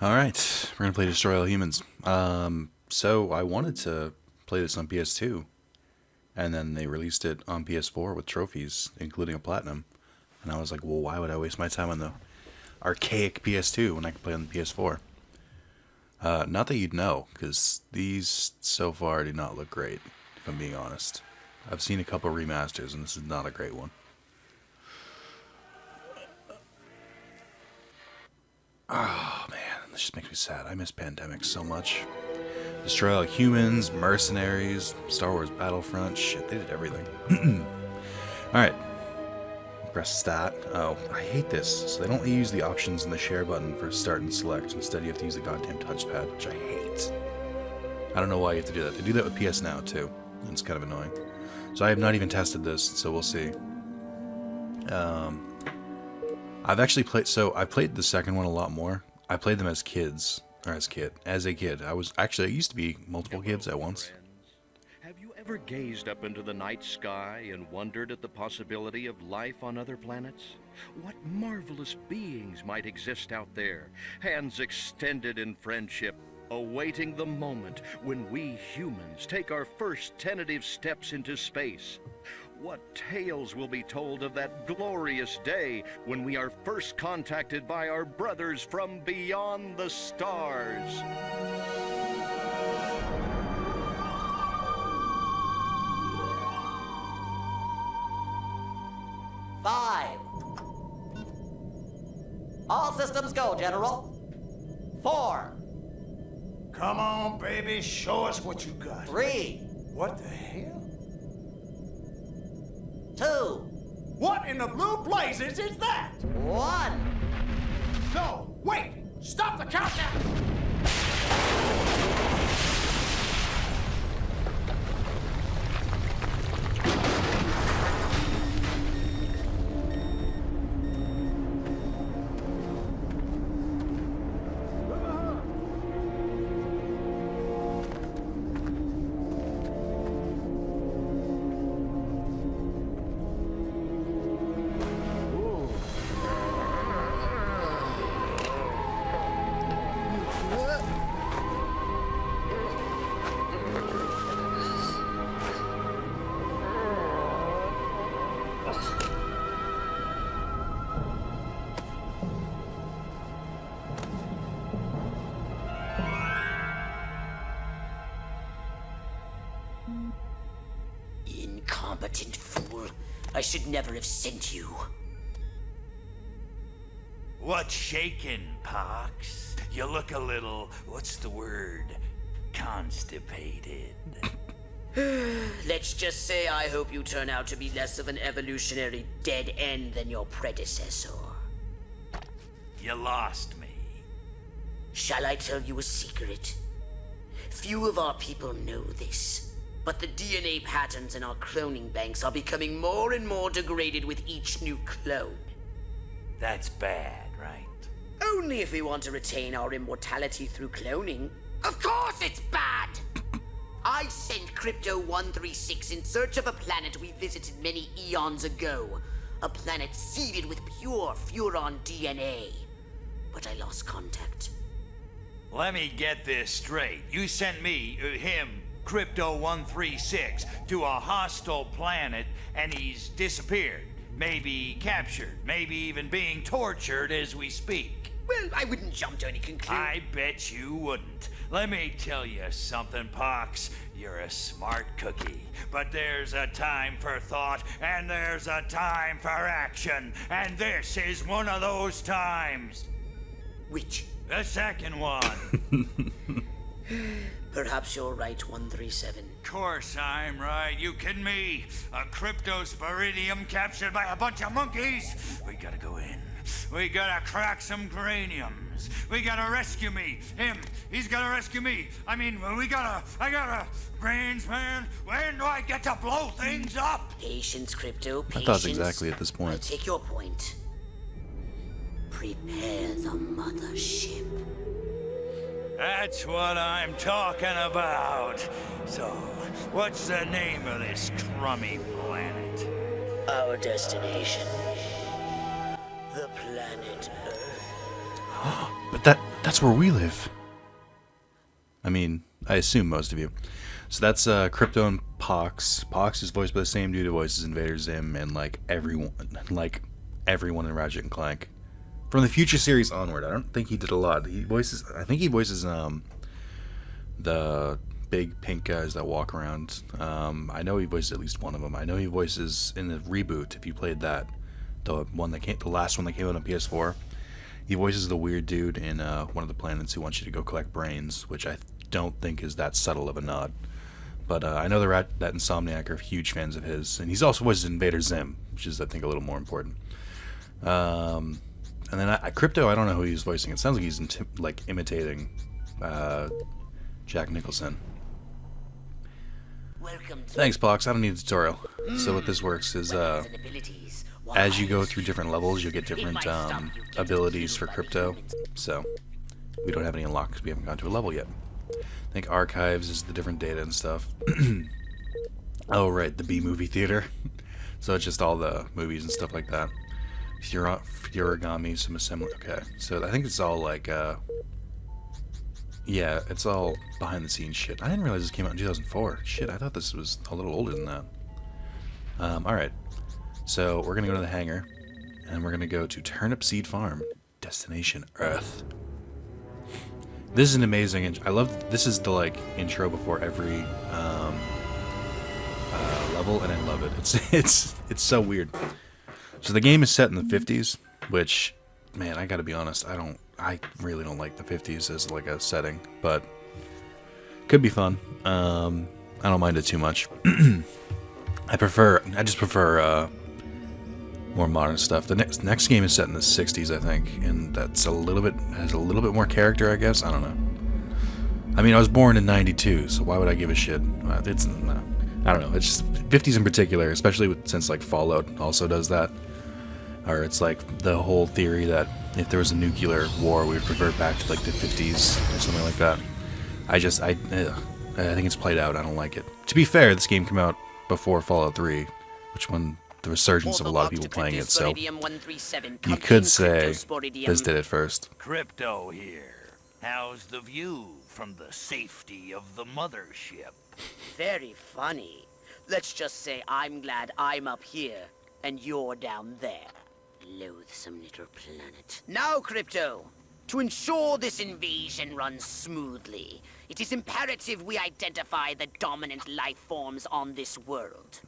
Alright, we're gonna play Destroy All Humans. So I wanted to play this on PS2, and then they released it on PS4 with trophies, including a platinum. And I was like, well, why would I waste my time on the archaic PS2 when I can play on the PS4? Not that you'd know, because these so far do not look great, if I'm being honest. I've seen a couple remasters, and this is not a great one. Oh man, this just makes me sad. I miss Pandemic so much. Destroy All Humans, Mercenaries, Star Wars Battlefront. Shit, they did everything. Alright. Press Stat. Oh, I hate this. So they don't use the options in the share button for start and select. Instead, you have to use the goddamn touchpad, which I hate. I don't know why you have to do that. They do that with PS Now, too. And it's kind of annoying. So I have not even tested this, so we'll see. I've actually played, so I played the second one a lot more. I played them as kids, or as a kid. I used to be multiple kids at once. Have you ever gazed up into the night sky and wondered at the possibility of life on other planets? What marvelous beings might exist out there, hands extended in friendship, awaiting the moment when we humans take our first tentative steps into space. What tales will be told of that glorious day when we are first contacted by our brothers from beyond the stars? Five. All systems go, General. 4. Come on, baby, show us what you got. 3. What the hell? 2. What in the blue blazes is that? 1. No, wait! Stop the countdown! Incompetent fool. I should never have sent you. What's shaking, Pox? You look a little, what's the word? Constipated. Let's just say I hope you turn out to be less of an evolutionary dead end than your predecessor. You lost me. Shall I tell you a secret? Few of our people know this, but the DNA patterns in our cloning banks are becoming more and more degraded with each new clone. That's bad, right? Only if we want to retain our immortality through cloning. Of course it's bad! I sent Crypto-136 in search of a planet we visited many eons ago. A planet seeded with pure Furon DNA. But I lost contact. Let me get this straight. You sent me, him, Crypto-136, to a hostile planet, and he's disappeared. Maybe captured, maybe even being tortured as we speak. Well, I wouldn't jump to any conclusion. I bet you wouldn't. Let me tell you something, Pox. You're a smart cookie. But there's a time for thought, and there's a time for action. And this is one of those times. Which? The second one. Perhaps you're right, 137. Course I'm right. You kidding me? A cryptosporidium captured by a bunch of monkeys? We gotta go in. We gotta crack some craniums. We gotta rescue me. Him, he's gotta rescue me. I gotta brains, man. When do I get to blow things up? Patience, Crypto, patience. I thought exactly at this I point. take your point. Prepare the mothership. That's what I'm talking about. So, what's the name of this crummy planet? Our destination. The planet Earth. But that's where we live. I mean, I assume most of you. So that's Crypto and Pox. Pox is voiced by the same dude who voices Invader Zim and everyone in Ratchet and Clank. From the Future series onward, I don't think he did a lot. I think he voices the big pink guys that walk around. I know he voices at least one of them. I know he voices in the reboot, if you played that, the last one that came out on PS4. He voices the weird dude in one of the planets who wants you to go collect brains, which I don't think is that subtle of a nod. But I know that Insomniac are huge fans of his, and he's also voiced Invader Zim, which is, I think, a little more important. And then Crypto, I don't know who he's voicing. It sounds like he's imitating Jack Nicholson. Thanks, Pox. I don't need a tutorial. So what this works is, as you go through different levels, you'll get different abilities for Crypto. So we don't have any unlocked because we haven't gone to a level yet. I think Archives is the different data and stuff. Oh, right, the B-movie theater. So it's just all the movies and stuff like that. Furigami, some assembly. Okay, so I think it's all yeah, it's all behind the scenes shit. I didn't realize this came out in 2004. Shit, I thought this was a little older than that. Alright. So we're gonna go to the hangar, and we're gonna go to Turnip Seed Farm. Destination Earth. This is an amazing, I love, this is the intro before every level, and I love it. It's so weird. So the game is set in the 50s, which, man, I gotta be honest, I really don't like the 50s as a setting, but could be fun. I don't mind it too much. I just prefer more modern stuff. The next game is set in the 60s, I think, and that's has a little bit more character, I guess. I don't know. I mean, I was born in 92, so why would I give a shit? I don't know. It's just 50s in particular, especially since Fallout also does that. Or it's the whole theory that if there was a nuclear war, we would revert back to the 50s or something like that. I think it's played out. I don't like it. To be fair, this game came out before Fallout 3, which when the resurgence of a lot of people playing it, so you could say this did it first. Crypto here. How's the view from the safety of the mothership? Very funny. Let's just say I'm glad I'm up here and you're down there. Loathsome little planet. Now, Crypto, to ensure this invasion runs smoothly, it is imperative we identify the dominant life forms on this world.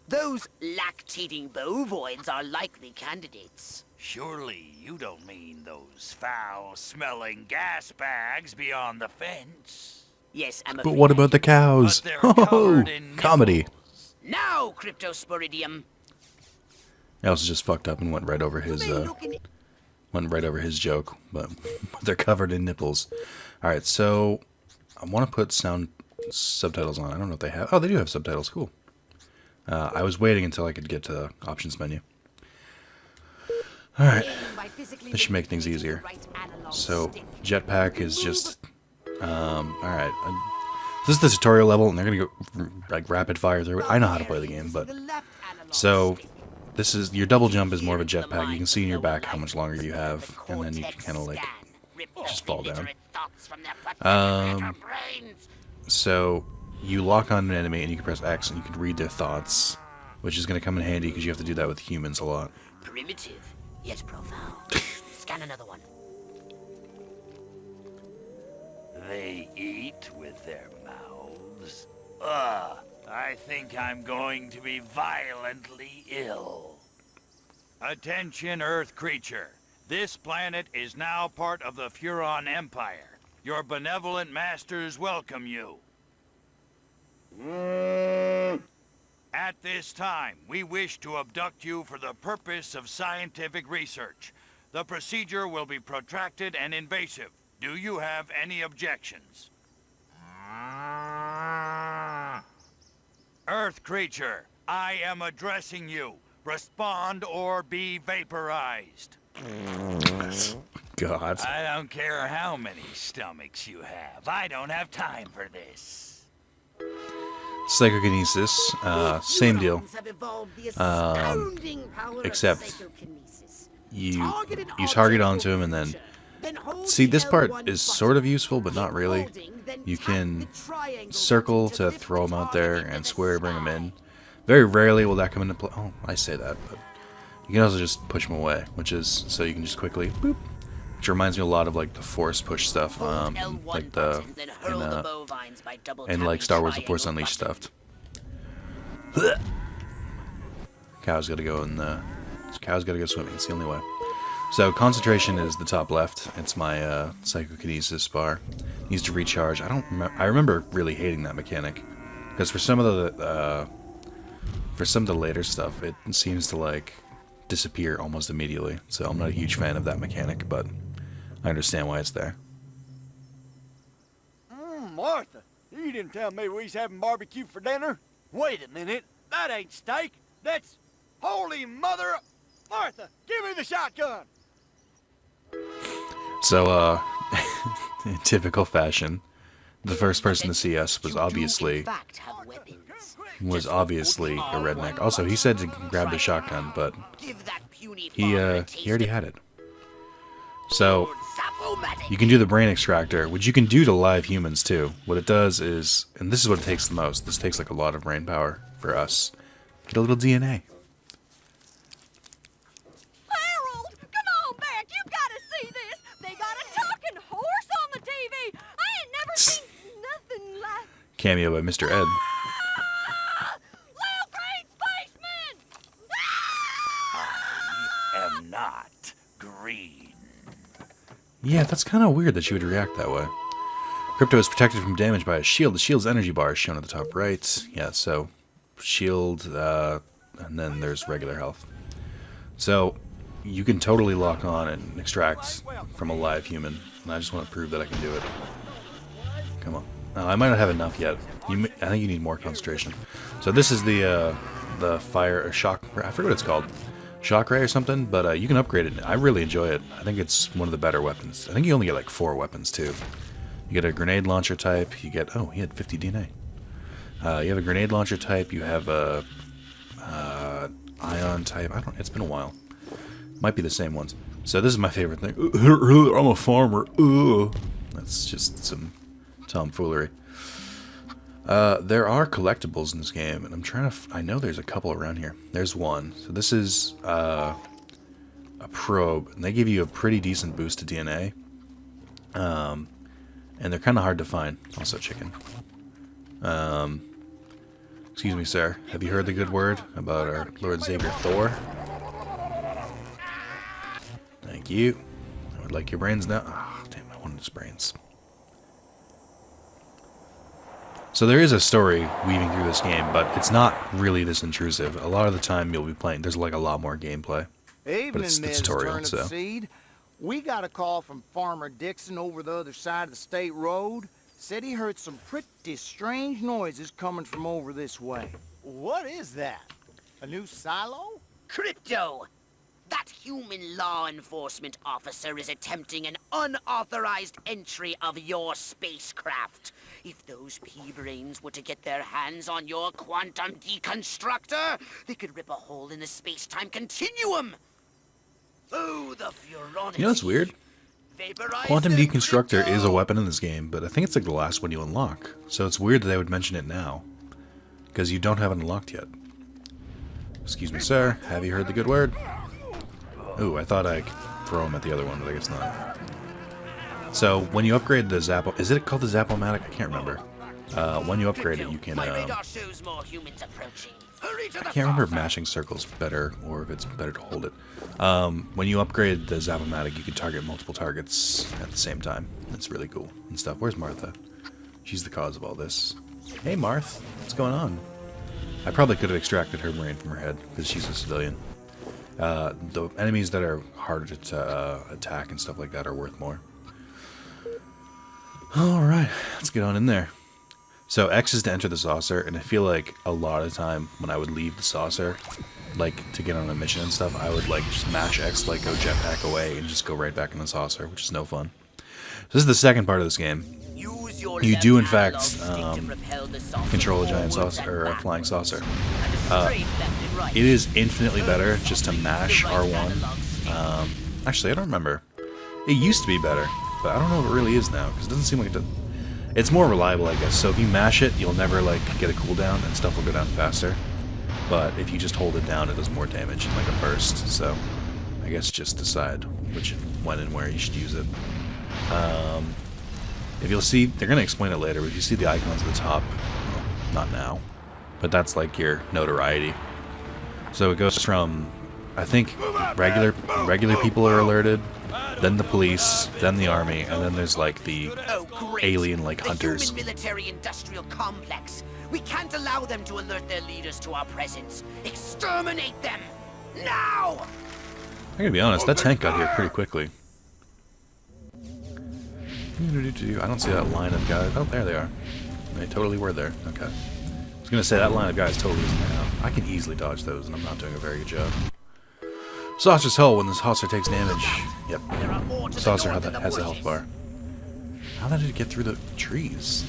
Those lactating bovoids are likely candidates. Surely you don't mean those foul-smelling gas bags beyond the fence? Yes, I'm But what about the cows? But they're Oh, covered in comedy. nipples. Now, Cryptosporidium. I also just fucked up and went right over his joke, but they're covered in nipples. All right, so I want to put subtitles on. I don't know if they have. Oh, they do have subtitles. Cool. I was waiting until I could get to the options menu. All right, this should make things easier. So jetpack is just all right. This is the tutorial level, and they're gonna go rapid fire through it. I know how to play the game, but so. This is your double jump is more of a jetpack. You can see in your back how much longer you have, and then you can kind of just fall down. So you lock on an enemy, and you can press X, and you can read their thoughts, which is going to come in handy because you have to do that with humans a lot. Primitive, yet profound. Scan another one. They eat with their mouths. Ugh. I think I'm going to be violently ill. Attention, Earth creature. This planet is now part of the Furon Empire. Your benevolent masters welcome you. At this time, we wish to abduct you for the purpose of scientific research. The procedure will be protracted and invasive. Do you have any objections? Earth creature, I am addressing you. Respond or be vaporized. God. I don't care how many stomachs you have. I don't have time for this. Psychokinesis, same deal. Except you target onto him, and then See, this part is sort of useful, but not really. You can circle to throw them out there and square to bring them in. Very rarely will that come into play. Oh, I say that, but you can also just push them away, which is so you can just quickly boop. Which reminds me a lot of like the Force push stuff, like the in like Star Wars: The Force Unleashed stuff. Cow's gotta go in the. Cow's gotta go swimming. It's the only way. So concentration is the top left. It's my psychokinesis bar. Needs to recharge. I remember really hating that mechanic because for some of the later stuff, it seems to like disappear almost immediately. So I'm not a huge fan of that mechanic, but I understand why it's there. Martha, you didn't tell me we was having barbecue for dinner. Wait a minute, that ain't steak. That's holy mother. Martha, give me the shotgun. So, in typical fashion, the first person to see us was obviously a redneck. Also, he said to grab the shotgun, but he already had it. So, you can do the brain extractor, which you can do to live humans too. What it does is, and this is what it takes the most. This takes like a lot of brain power for us. Get a little DNA. Cameo by Mr. Ed. I am not green. Yeah, that's kind of weird that you would react that way. Crypto is protected from damage by a shield. The shield's energy bar is shown at the top right. Yeah, so shield, and then there's regular health. So you can totally lock on and extract from a live human. And I just want to prove that I can do it. Come on. I might not have enough yet. I think you need more concentration. So this is the fire or shock. I forget what it's called, shock ray or something. But you can upgrade it. I really enjoy it. I think it's one of the better weapons. I think you only get like 4 weapons too. You get a grenade launcher type. You get he had 50 DNA. You have a grenade launcher type. You have a ion type. It's been a while. Might be the same ones. So this is my favorite thing. I'm a farmer. That's just some tomfoolery. There are collectibles in this game, and I'm trying to. I know there's a couple around here. There's one. So this is a probe, and they give you a pretty decent boost to DNA. And they're kind of hard to find. Also, chicken. Excuse me, sir. Have you heard the good word about our Lord and Savior Thor? Thank you. I would like your brains now. Oh, damn! I wanted his brains. So there is a story weaving through this game, but it's not really this intrusive. A lot of the time you'll be playing, there's like a lot more gameplay. Evening, it's the Ms. tutorial, Turnip so. Seed. We got a call from Farmer Dixon over the other side of the state road. Said he heard some pretty strange noises coming from over this way. What is that? A new silo? Crypto! That human law enforcement officer is attempting an unauthorized entry of your spacecraft. If those pea-brains were to get their hands on your quantum deconstructor, they could rip a hole in the space-time continuum. Oh, the furonity. You know what's weird? Quantum Deconstructor is a weapon in this game, but I think it's like the last one you unlock. So it's weird that they would mention it now, because you don't have it unlocked yet. Excuse me, sir. Have you heard the good word? Ooh, I thought I could throw him at the other one, but I guess not. So, when you upgrade the Zappo... Is it called the Zappomatic? I can't remember. When you upgrade it, you can... I can't remember if mashing circles better, or if it's better to hold it. When you upgrade the Zappomatic, you can target multiple targets at the same time. That's really cool and stuff. Where's Martha? She's the cause of all this. Hey, Marth. What's going on? I probably could have extracted her brain from her head, because she's a civilian. The enemies that are harder to attack and stuff like that are worth more. Alright, let's get on in there. So X is to enter the saucer, and I feel like a lot of the time when I would leave the saucer, like to get on a mission and stuff, I would like just mash X, like go jetpack away, and just go right back in the saucer, which is no fun. So this is the second part of this game. You do in fact control a giant saucer, or a flying saucer. It is infinitely better just to mash R1. Actually, I don't remember. It used to be better, but I don't know if it really is now, because it doesn't seem like it does. It's more reliable, I guess. So if you mash it, you'll never, like, get a cooldown, and stuff will go down faster. But if you just hold it down, it does more damage in, like, a burst. So I guess just decide when and where you should use it. If you'll see, they're going to explain it later, but if you see the icons at the top, well, not now, but that's, like, your notoriety. So it goes from, I think, regular people are alerted, then the police, then the army, and then there's like the alien like hunters. The human military-industrial complex. We can't allow them to alert their leaders to our presence. Exterminate them now! I'm gonna be honest, that tank got here pretty quickly. I don't see that line of guys. Oh, there they are. They totally were there. Okay. I was gonna say that line of guys totally isn't there now. I can easily dodge those, and I'm not doing a very good job. Saucer's hull when the saucer takes damage. Yep. Saucer has a health bar. How did it get through the trees?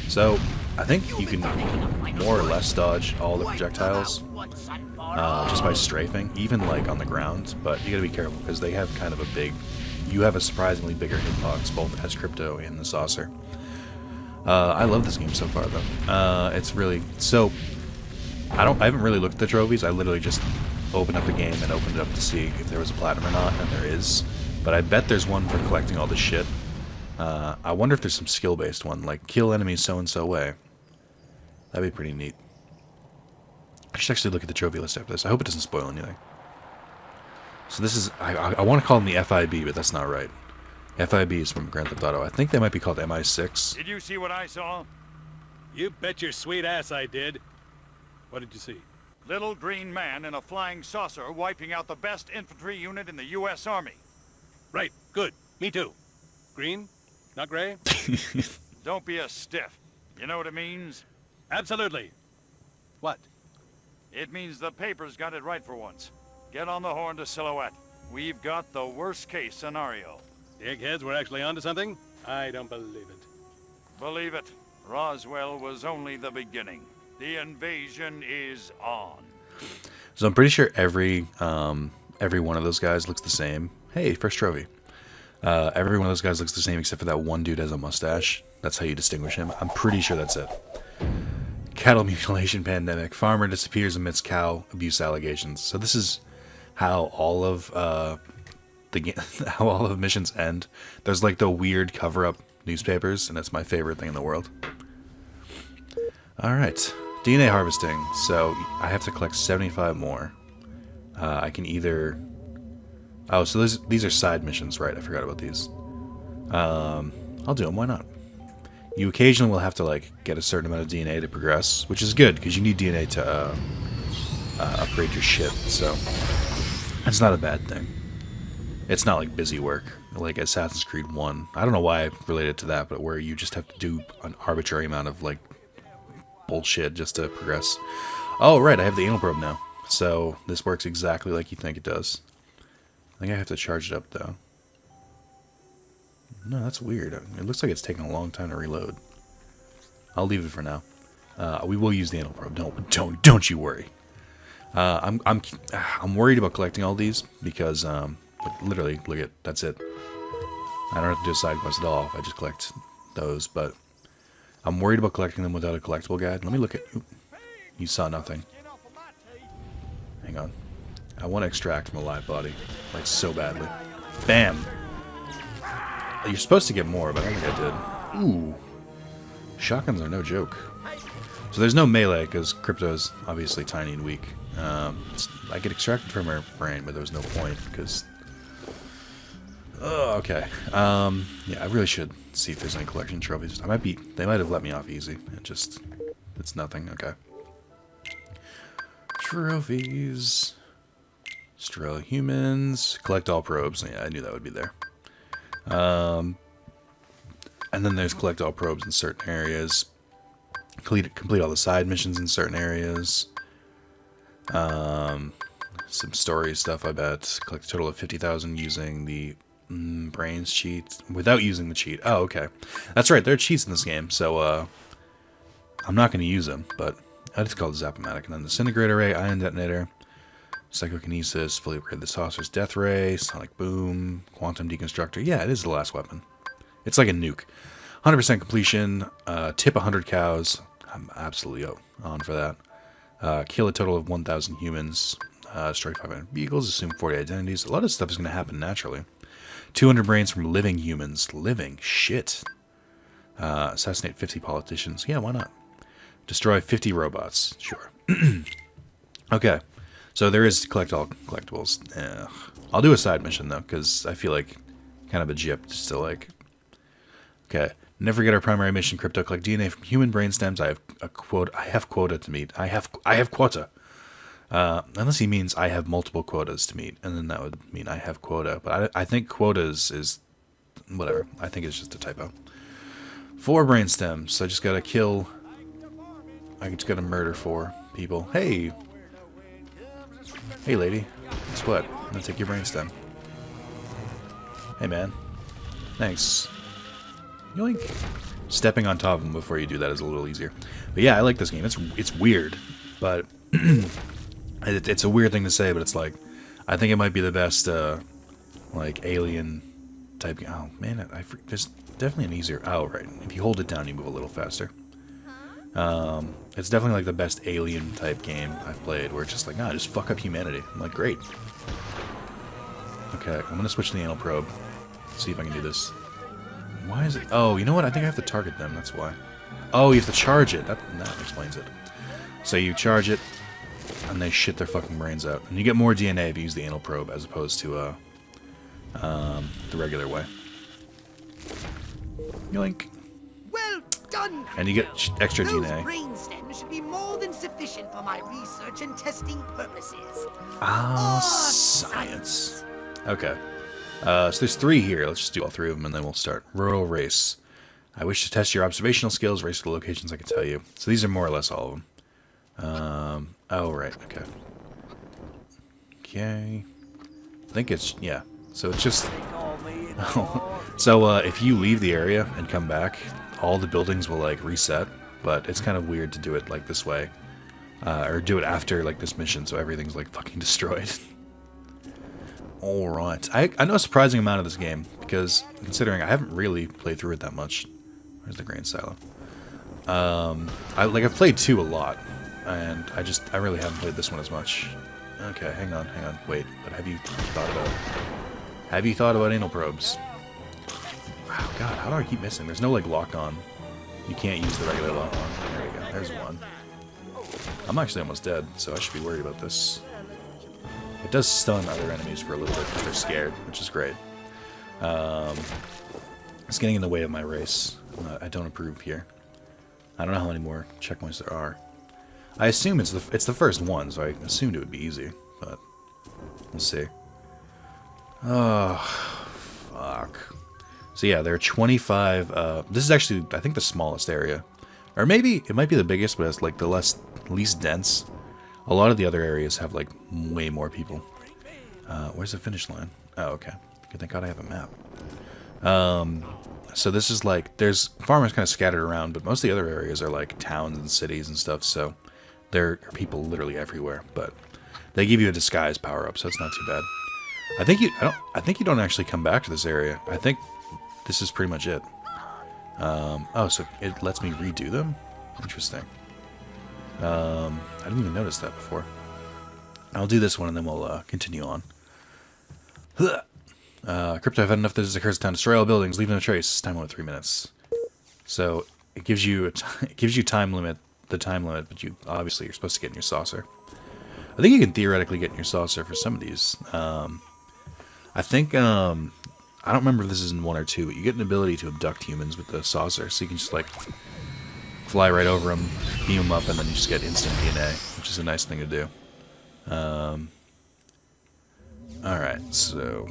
So, I think you can more or less dodge all the projectiles just by strafing, even like on the ground. But you gotta be careful because they have kind of a big. You have a surprisingly bigger hitbox, both as Crypto and the saucer. I love this game so far, though. It's really so. I haven't really looked at the trophies. I literally just opened up the game and opened it up to see if there was a platinum or not, and there is. But I bet there's one for collecting all this shit. I wonder if there's some skill-based one, like kill enemies so-and-so way. That'd be pretty neat. I should actually look at the trophy list after this. I hope it doesn't spoil anything. So this is, I want to call them the FIB, but that's not right. FIB is from Grand Theft Auto. I think they might be called MI6. Did you see what I saw? You bet your sweet ass I did. What did you see? Little green man in a flying saucer wiping out the best infantry unit in the U.S. Army. Right, good. Me too. Green? Not gray? Don't be a stiff. You know what it means? Absolutely. What? It means the paper's got it right for once. Get on the horn to Silhouette. We've got the worst case scenario. The eggheads were actually onto something? I don't believe it. Believe it. Roswell was only the beginning. The invasion is on. So I'm pretty sure every one of those guys looks the same. Hey, first trophy. Every one of those guys looks the same except for that one dude has a mustache. That's how you distinguish him. I'm pretty sure that's it. Cattle mutilation pandemic. Farmer disappears amidst cow abuse allegations. So this is how all of how all of the missions end. There's like the weird cover-up newspapers, and it's my favorite thing in the world. All right. DNA harvesting. So I have to collect 75 more. I can either... Oh, so these are side missions, right? I forgot about these. I'll do them. Why not? You occasionally will have to like get a certain amount of DNA to progress, which is good because you need DNA to upgrade your ship. So it's not a bad thing. It's not like busy work like Assassin's Creed 1. I don't know why I related to that, but where you just have to do an arbitrary amount of like bullshit just to progress. Oh, right, I have the anal probe now. So this works exactly like you think it does. I think I have to charge it up, though. No, that's weird. It looks like it's taking a long time to reload. I'll leave it for now. We will use the anal probe. Don't you worry. I'm worried about collecting all these because literally, look at that's it. I don't have to do a side quest at all if I just collect those, but I'm worried about collecting them without a collectible guide. Let me look at... Oop, you saw nothing. Hang on. I want to extract from a live body, like so badly. Bam! You're supposed to get more, but I don't think I did. Ooh. Shotguns are no joke. So there's no melee, because Crypto's obviously tiny and weak. I get extracted from her brain, but there was no point, because... Oh, okay. Yeah, I really should see if there's any collection trophies. They might have let me off easy. It's nothing. Okay. Trophies. Destroy humans. Collect all probes. Yeah, I knew that would be there. And then there's collect all probes in certain areas. Complete all the side missions in certain areas. Some story stuff, I bet. Collect a total of 50,000 using the brains cheat. Without using the cheat. Oh, okay. That's right, there are cheats in this game, so I'm not going to use them, but I just call it Zap-O-Matic. And then Disintegrator Ray, Ion Detonator. Psychokinesis, fully upgrade the saucer's death ray, sonic boom, quantum deconstructor. Yeah, it is the last weapon. It's like a nuke. 100% completion, tip 100 cows. I'm absolutely on for that. Kill a total of 1,000 humans. Strike 500 vehicles, assume 40 identities. A lot of stuff is going to happen naturally. 200 brains from living humans. Living? Shit. Assassinate 50 politicians. Yeah, why not? Destroy 50 robots. Sure. Okay. So there is collect all collectibles. I'll do a side mission, though, because I feel like kind of a gyp just to, like... Okay. Never forget our primary mission, crypto. Collect DNA from human brain stems. I have a quota. I have quota to meet. I have quota. Unless he means I have multiple quotas to meet, and then that would mean I have quota. But I think quotas is whatever. I think it's just a typo. 4 brain stems. So I just gotta kill. I just gotta murder 4 people. Hey, lady. Guess what? I'm gonna take your brain stem. Hey, man. Thanks. Yoink. Stepping on top of them before you do that is a little easier. But yeah, I like this game. It's weird, but it's a weird thing to say. But it's like, I think it might be the best, like alien type game. Oh man, there's definitely an easier. Oh right, if you hold it down, you move a little faster. It's definitely like the best alien type game I've played, where it's just like, nah, just fuck up humanity. I'm like, great. Okay, I'm gonna switch to the anal probe. See if I can do this. Why is it? Oh, you know what? I think I have to target them. That's why. Oh, you have to charge it. That explains it. So you charge it, and they shit their fucking brains out. And you get more DNA if you use the anal probe as opposed to the regular way. Yoink. Well done. And you get extra Those DNA. brain stems should be more than sufficient for my research and testing purposes. Ah, science. Okay. So there's 3 here. Let's just do all 3 of them, and then we'll start. Rural race. I wish to test your observational skills. Race to the locations I can tell you. So these are more or less all of them. Oh, right. Okay. Okay. I think it's... Yeah. So it's just... So if you leave the area and come back, all the buildings will, like, reset. But it's kind of weird to do it, like, this way. Or do it after, like, this mission, so everything's, like, fucking destroyed. Alright. I know a surprising amount of this game, because considering I haven't really played through it that much. Where's the grain silo? I've played 2 a lot, and I really haven't played this one as much. Okay, hang on. Wait, but have you thought about anal probes? Wow, God, how do I keep missing? There's no, like, lock on. You can't use the regular lock on. There you go, there's one. I'm actually almost dead, so I should be worried about this. It does stun other enemies for a little bit because they're scared, which is great. It's getting in the way of my race. I don't approve here. I don't know how many more checkpoints there are. I assume it's the first one, so I assumed it would be easy, but we'll see. Oh, fuck. So yeah, there are 25. This is actually, I think, the smallest area, or maybe it might be the biggest, but it's like the least dense. A lot of the other areas have, like, way more people. Where's the finish line? Oh, okay. Thank God I have a map. So this is, like, there's farmers kind of scattered around, but most of the other areas are, like, towns and cities and stuff, so there are people literally everywhere. But they give you a disguise power-up, so it's not too bad. I think you don't actually come back to this area. I think this is pretty much it. Oh, so it lets me redo them? Interesting. I didn't even notice that before. I'll do this one and then we'll continue on. Crypto, I've had enough that this occurs to destroy all buildings, leave no trace. Time limit 3 minutes. So it gives you time limit, but you obviously you're supposed to get in your saucer. I think you can theoretically get in your saucer for some of these. I think I don't remember if this is in 1 or 2, but you get an ability to abduct humans with the saucer, so you can just like fly right over them, beam them up, and then you just get instant DNA, which is a nice thing to do. Alright, so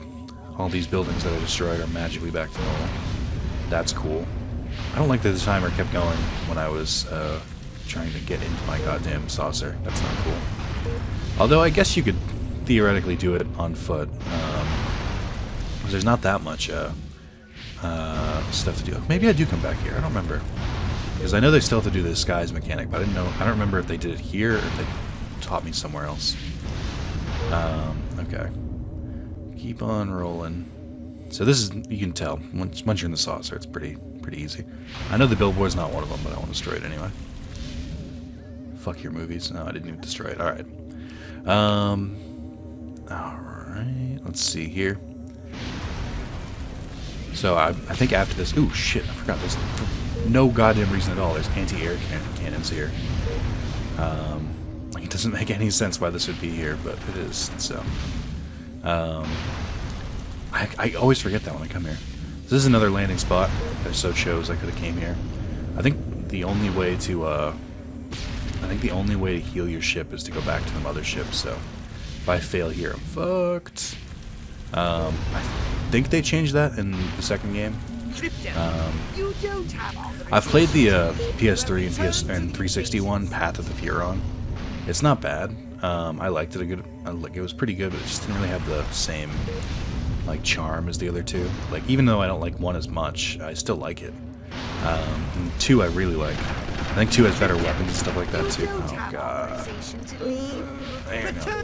all these buildings that I destroyed are magically back to normal. That's cool. I don't like that the timer kept going when I was trying to get into my goddamn saucer. That's not cool. Although I guess you could theoretically do it on foot. There's not that much stuff to do. Maybe I do come back here. I don't remember. Because I know they still have to do the disguise mechanic, but I don't remember if they did it here or if they taught me somewhere else. Okay. Keep on rolling. So this is, you can tell, once you're in the saucer, it's pretty easy. I know the billboard's not one of them, but I want to destroy it anyway. Fuck your movies. No, I didn't even destroy it. Alright. Alright. Let's see here. So I think after this... Ooh, shit. I forgot this. No goddamn reason at all. There's anti-air cannons here. Like, it doesn't make any sense why this would be here, but it is. So... I always forget that when I come here. This is another landing spot. I so chose I could have came here. I think the only way to heal your ship is to go back to the mothership. So if I fail here, I'm fucked. I think they changed that in the second game. I've played the PS3 and 360 one, Path of the Furon. It's not bad. I liked it it was pretty good, but it just didn't really have the same like charm as the other two. Like, even though I don't like one as much, I still like it. And 2 I really like. I think 2 has better weapons and stuff like that too. Oh god. There you go.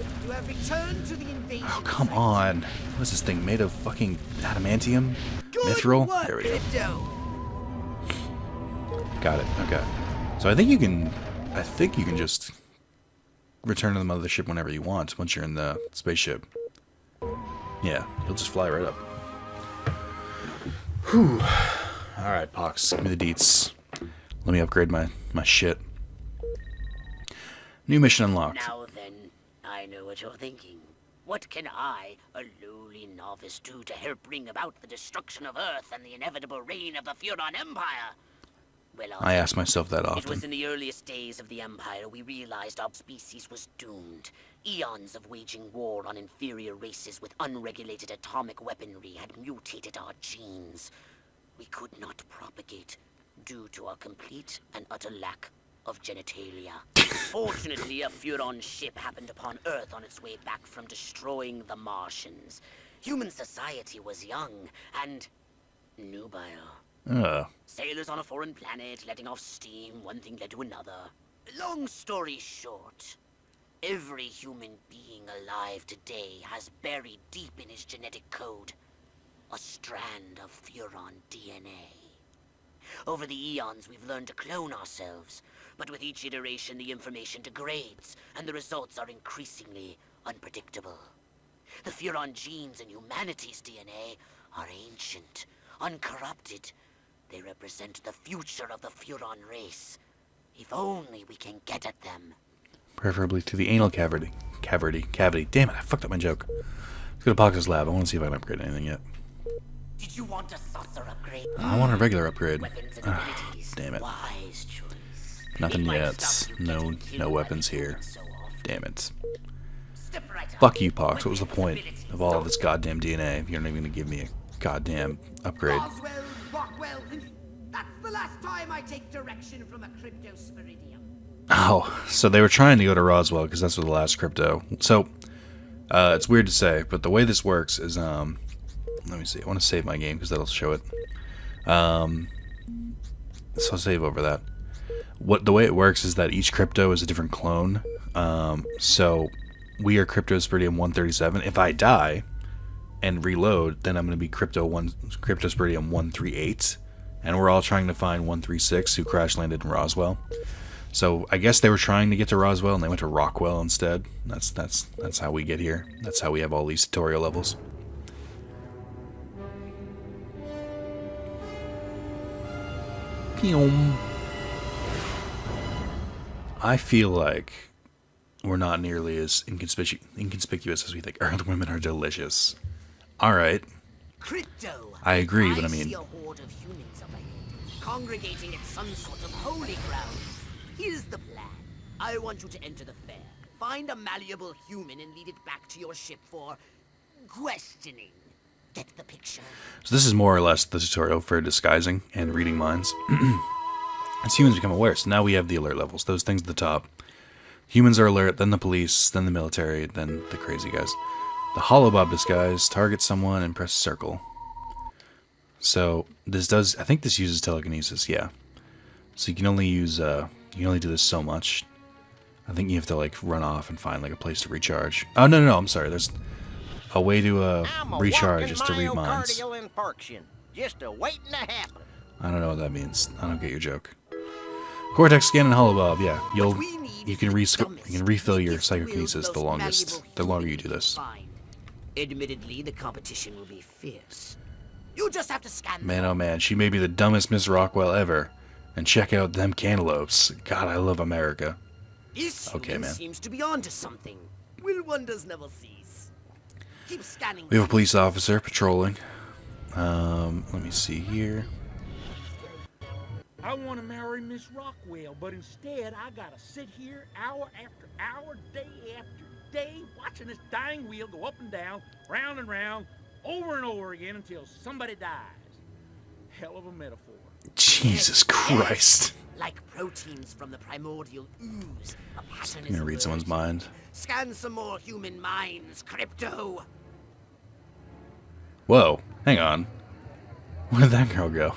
Oh, come on. What is this thing made of? Fucking adamantium? Mithril? There we go. Got it. Okay. So I think you can just return to the mothership whenever you want once you're in the spaceship. Yeah, you'll just fly right up. Whew. Alright, Pox, give me the deets. Let me upgrade my shit. New mission unlocked. Now then, I know what you're thinking. What can I, a lowly novice, do to help bring about the destruction of Earth and the inevitable reign of the Furon Empire? Well, I ask myself that often. It was in the earliest days of the Empire we realized our species was doomed. Eons of waging war on inferior races with unregulated atomic weaponry had mutated our genes. We could not propagate due to our complete and utter lack of genitalia. Fortunately, a Furon ship happened upon Earth on its way back from destroying the Martians. Human society was young and nubile. Sailors on a foreign planet, letting off steam, one thing led to another. Long story short, every human being alive today has buried deep in his genetic code a strand of Furon DNA. Over the eons, we've learned to clone ourselves, but with each iteration, the information degrades, and the results are increasingly unpredictable. The Furon genes in humanity's DNA are ancient, uncorrupted. They represent the future of the Furon race. If only we can get at them. Preferably through the anal cavity. Damn it, I fucked up my joke. Let's go to Pox's lab. I want to see if I can upgrade anything yet. Did you want a saucer upgrade? I want a regular upgrade. Weapons and abilities. Damn it. Wise choice. Nothing It might yet. stop you No getting killed weapons by here. so often. Damn it. Step right up. Fuck you, Pox. What was the point of all of this goddamn DNA if you're not even going to give me a goddamn upgrade? Roswell, Rockwell, that's the last time I take direction from a cryptosporidium. Oh, so they were trying to go to Roswell because that's where the last crypto. So, it's weird to say, but the way this works is, let me see. I want to save my game because that'll show it. So I'll save over that. The way it works is that each crypto is a different clone. So we are Cryptosporidium 137. If I die and reload, then I'm going to be Cryptosporidium 138, and we're all trying to find 136 who crash landed in Roswell. So I guess they were trying to get to Roswell and they went to Rockwell instead. That's how we get here. That's how we have all these tutorial levels. I feel like we're not nearly as inconspicuous as we think. Earth women are delicious. Alright. Crypto. I agree, but I see mean... a horde of humans up ahead, congregating at some sort of holy ground. Here's the plan. I want you to enter the fair, find a malleable human and lead it back to your ship for questioning. Get the picture? So this is more or less the tutorial for disguising and reading minds. As humans become aware, so now we have the alert levels. Those things at the top. Humans are alert, then the police, then the military, then the crazy guys. The holobob disguise, target someone and press circle. So this does, I think this uses telekinesis, yeah. So you can only use, you can only do this so much. I think you have to like run off and find like a place to recharge. Oh no, I'm sorry. There's a way to recharge is to read minds. Infarction, just a waiting to happen. I don't know what that means. I don't get your joke. Cortex scan and holobob. Yeah, you can refill your psychokinesis the longer you do this. Admittedly, the competition will be fierce. You just have to scan. Man, oh man, she may be the dumbest Miss Rockwell ever. And check out them cantaloupes. God, I love America. This okay, man. Seems to be onto something. Will wonders never cease? Keep scanning. We have a police officer patrolling. Let me see here. I want to marry Miss Rockwell, but instead I gotta sit here hour after hour, day after day, watching this dying wheel go up and down, round and round, over and over again until somebody dies. Hell of a metaphor. Jesus Christ. Like proteins from the primordial ooze. A pattern I'm gonna read someone's mind. Scan some more human minds, Crypto. Whoa, hang on. Where did that girl go?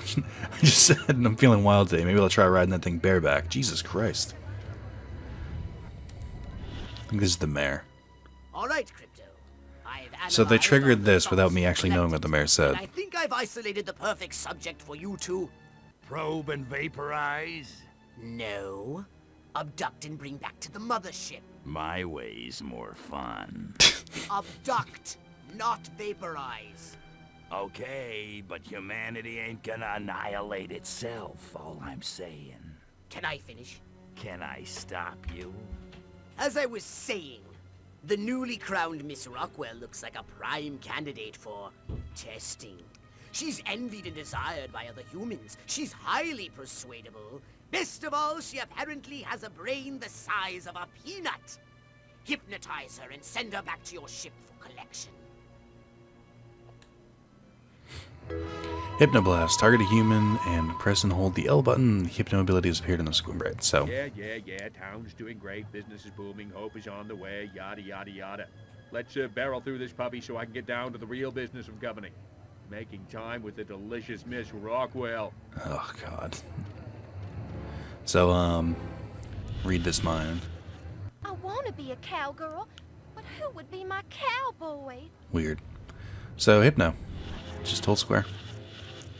I just said I'm feeling wild today. Maybe I'll try riding that thing bareback. Jesus Christ. I think this is the mayor. All right, Crypto. So they triggered this without me actually knowing what the mayor said. I think I've isolated the perfect subject for you to probe and vaporize. No. Abduct and bring back to the mothership. My way's more fun. Abduct, not vaporize. Okay, but humanity ain't gonna annihilate itself, all I'm saying. Can I finish? Can I stop you? As I was saying, the newly crowned Miss Rockwell looks like a prime candidate for testing. She's envied and desired by other humans. She's highly persuadable. Best of all, she apparently has a brain the size of a peanut. Hypnotize her and send her back to your ship for collection. Hypnoblast. Target a human and press and hold the L button. Hypno ability has appeared in the screen. Right, so. Yeah. Town's doing great. Business is booming. Hope is on the way. Yada, yada, yada. Let's barrel through this puppy so I can get down to the real business of governing. Making time with the delicious Miss Rockwell. Oh, God. So, read this mind. I want to be a cowgirl, but who would be my cowboy? Weird. So, Hypno. Just hold square.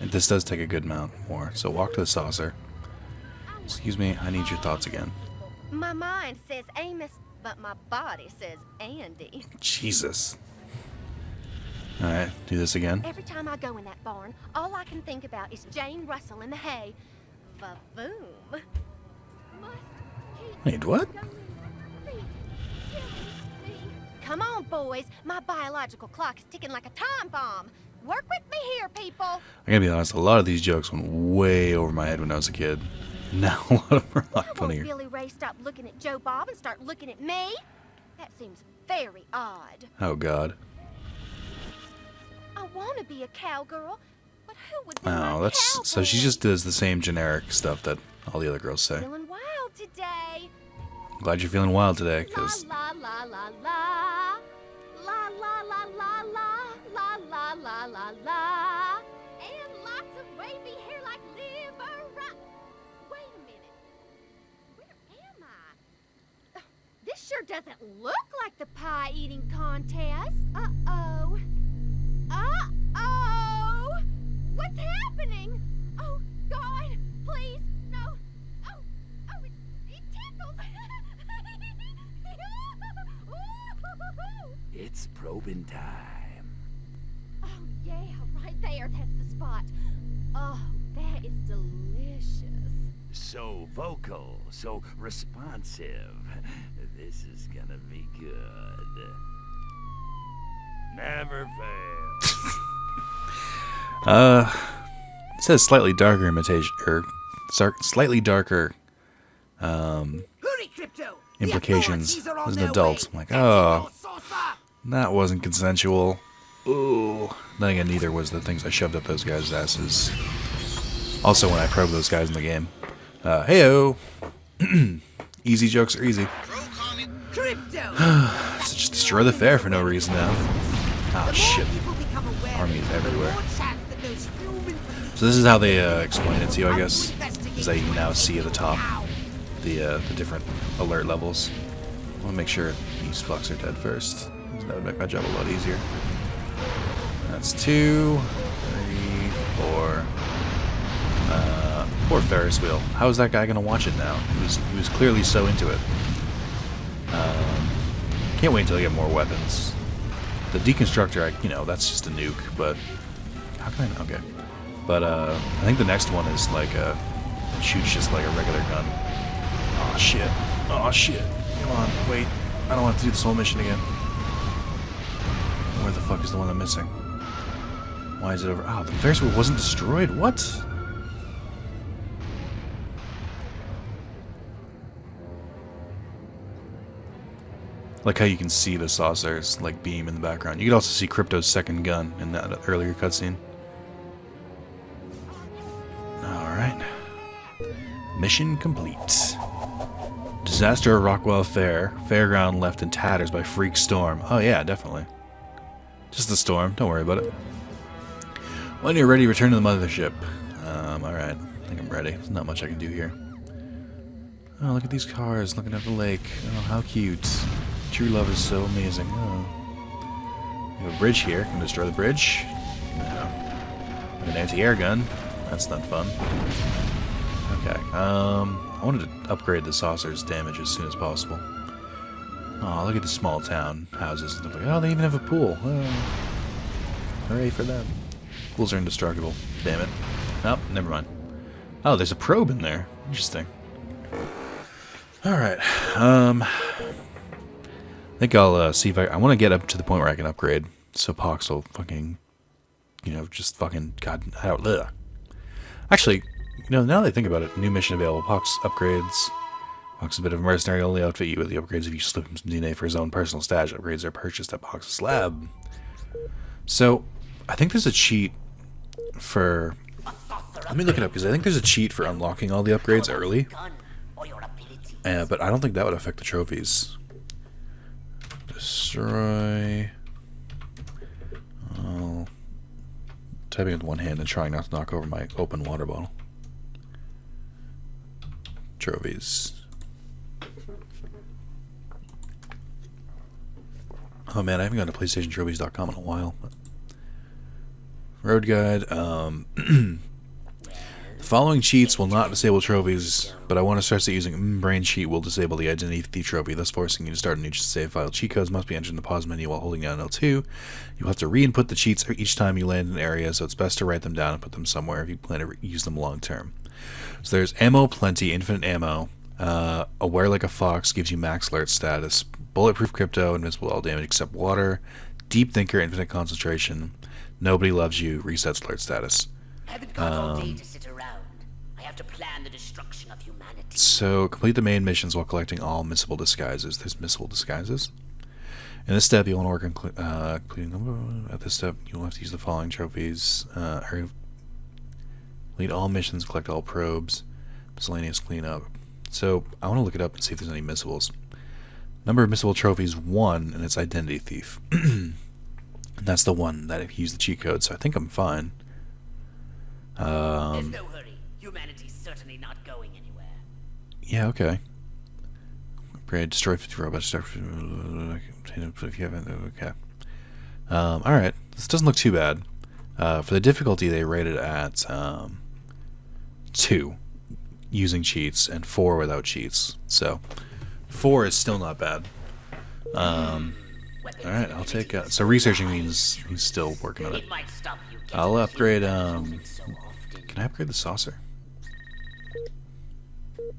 And this does take a good amount more. So walk to the saucer. Excuse me, I need your thoughts again. My mind says Amos, but my body says Andy. Jesus. Alright, do this again. Every time I go in that barn, all I can think about is Jane Russell in the hay. Va-boom. Wait, what? Come on, boys. My biological clock is ticking like a time bomb. Work with me here, people. I gotta be honest, a lot of these jokes went way over my head when I was a kid. Now a lot of them are a lot funnier. Billy Ray stop looking at Joe Bob and start looking at me? That seems very odd. Oh, God. I want to be a cowgirl, but who would be Oh, that's cowboy? so she just does the same generic stuff that all the other girls say. Feeling wild today. Glad you're feeling wild today, because La la la la la la la la la la la la la and lots of wavy hair like liver. Wait a minute. Where am I? This sure doesn't look like the pie eating contest. Uh-oh. Uh-oh. What's happening? Oh, God, please, no. Oh, it tickles. It's probing time. Oh, yeah, right there. That's the spot. Oh, that is delicious. So vocal, so responsive. This is gonna be good. Never fail. It says slightly darker imitation, or slightly darker, Hurry, Crypto! implications as an adult. I'm like, oh, that wasn't consensual. Ooh. Then again, neither was the things I shoved up those guys' asses. Also, when I probed those guys in the game. Heyo! Easy jokes are easy. So just destroy the fair for no reason now. Ah, shit. Armies everywhere. So this is how they explain it to you, I guess. Is that you can now see at the top the different alert levels. I want to make sure these fucks are dead first. That would make my job a lot easier. That's 2, 3, 4. Poor Ferris wheel. How is that guy gonna watch it now? He was clearly so into it. Can't wait until I get more weapons. The deconstructor, that's just a nuke. But how can I? Okay. But I think the next one is like shoots just like a regular gun. Oh shit! Oh shit! Come on, wait. I don't want to do this whole mission again. Where the fuck is the one I'm missing? Why is it over? Oh, the Ferris wheel wasn't destroyed. What? Like how you can see the saucer's like beam in the background. You could also see Crypto's second gun in that earlier cutscene. Alright. Mission complete. Disaster at Rockwell Fair. Fairground left in tatters by freak storm. Oh yeah, definitely. Just a storm. Don't worry about it. When you're ready, return to the mothership. Alright. I think I'm ready. There's not much I can do here. Oh, look at these cars looking at the lake. Oh, how cute. True love is so amazing. Oh. We have a bridge here. Can we destroy the bridge? No. An anti-air gun. That's not fun. Okay. I wanted to upgrade the saucer's damage as soon as possible. Oh, look at the small town houses and stuff like that. Oh, they even have a pool. Oh. Hooray for them. Pools are indestructible. Damn it. Nope, never mind. Oh, there's a probe in there. Interesting. Alright. I think I'll see if I want to get up to the point where I can upgrade. So Pox will fucking, just fucking, God, out. Ugh. Actually, now that I think about it, new mission available. Pox upgrades. Pox is a bit of a mercenary, only outfit you with the upgrades if you slip him some DNA for his own personal stash. Upgrades are purchased at Pox's lab. So, I think there's a cheat for... Let me look it up, because I think there's a cheat for unlocking all the upgrades early. But I don't think that would affect the trophies. Destroy... typing with one hand and trying not to knock over my open water bottle. Trophies. Oh man, I haven't gone to PlayStationTrophies.com in a while. But... Road guide. The following cheats will not disable trophies, but I want to stress that using brain cheat will disable the identity thief trophy, thus forcing you to start a new save file. Cheat codes must be entered in the pause menu while holding down L2. You'll have to re-input the cheats each time you land in an area, so it's best to write them down and put them somewhere if you plan to use them long term. So there's ammo plenty, infinite ammo. Aware like a fox gives you max alert status. Bulletproof crypto, invincible to all damage except water. Deep thinker, infinite concentration. Nobody loves you, resets alert status. Haven't got all day to sit around. I have to plan the destruction of humanity. So complete the main missions while collecting all missable disguises. There's missable disguises. In this step, you'll want to work on completing. At this step, you'll have to use the following trophies. Complete all missions, collect all probes, miscellaneous cleanup. So I want to look it up and see if there's any missables. Number of missable trophies 1, and it's identity thief. And that's the one that if you use the cheat code. So I think I'm fine. There's no hurry. Humanity's certainly not going anywhere. Yeah, okay. Upgrade, destroy 50 robots. If you haven't, okay. Alright. This doesn't look too bad. For the difficulty, they rated at 2 using cheats and 4 without cheats. So 4 is still not bad. Alright, I'll take so researching means he's still working on it. I'll upgrade can I upgrade the saucer?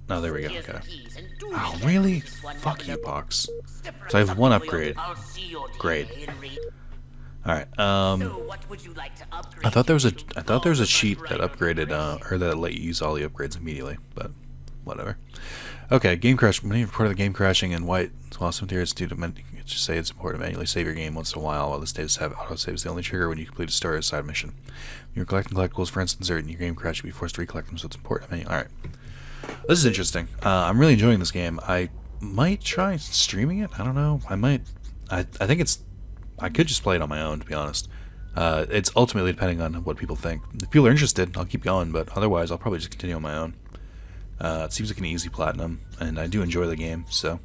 Oh, there we go, okay. Oh, really? Fuck you, Pox. So I have 1 upgrade. Great. Alright, I thought there was a cheat that upgraded or that let you use all the upgrades immediately, but whatever. Okay, game crash. When you report the game crashing in white, while some theories do to just say it's important to manually save your game once in a while the status have autosave is the only trigger when you complete a story or side mission. When you're collecting collectibles, for instance, or in your game crash, you'll be forced to recollect them, so it's important to manually. Alright. This is interesting. I'm really enjoying this game. I might try streaming it. I don't know. I might. I think it's. I could just play it on my own, to be honest. It's ultimately depending on what people think. If people are interested, I'll keep going, but otherwise I'll probably just continue on my own. It seems like an easy platinum, and I do enjoy the game, so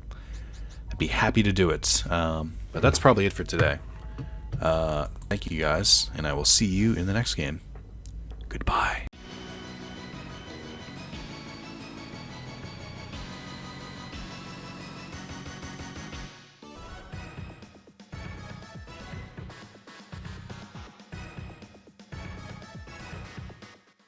I'd be happy to do it. But that's probably it for today. Thank you guys, and I will see you in the next game. Goodbye.